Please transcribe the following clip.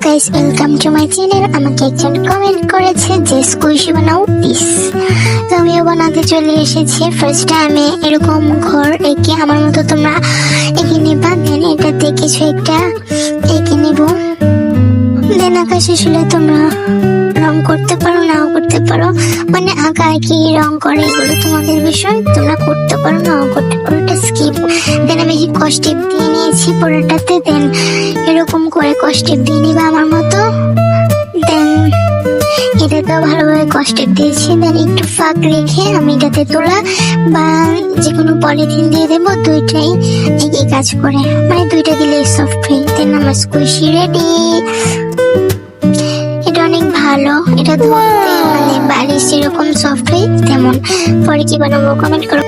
Guys, welcome to my channel. আমাকে একজন comment করেছে যে স্কুইশি বানাও প্লিজ, তো আমিও বানাতে চলে এসেছি। ফার্স্ট টাইমে এরকম ঘর এঁকে আমার মতো তোমরা এঁকে নেবা। দেন এটাতে কিছু একটা এঁকে নেব। দেন আঁকা শেষ হলে তোমরা রং করতে পারো, নাও করতে পারো, মানে আঁকা কি রং করে এগুলো তোমাদের বিষয়, তোমরা করতে পারো নাও করতে পারো, এটা স্কিপ। দেন আমি কস্টিপ দিয়ে নিয়েছি পুরোটাতে। দেন এরকম করে কস্টিপ দিয়ে নিবা আমার মতো। দেন এটাতেও ভালোভাবে কস্টিপ দিয়েছি। দেন একটু ফাঁক রেখে আমি এটাতে তোলা বা যে কোনো পলিথিন দিয়ে দেবো, দুইটাই একই কাজ করে, মানে দুইটা দিলে সফট হয়ে। দেন আমার স্কুইশি রেডি। এটা অনেক ভালো, এটা ধরতে মানে বালিশ যেরকম সফট হয় তেমন। পরে কি বানাবো কমেন্ট করো।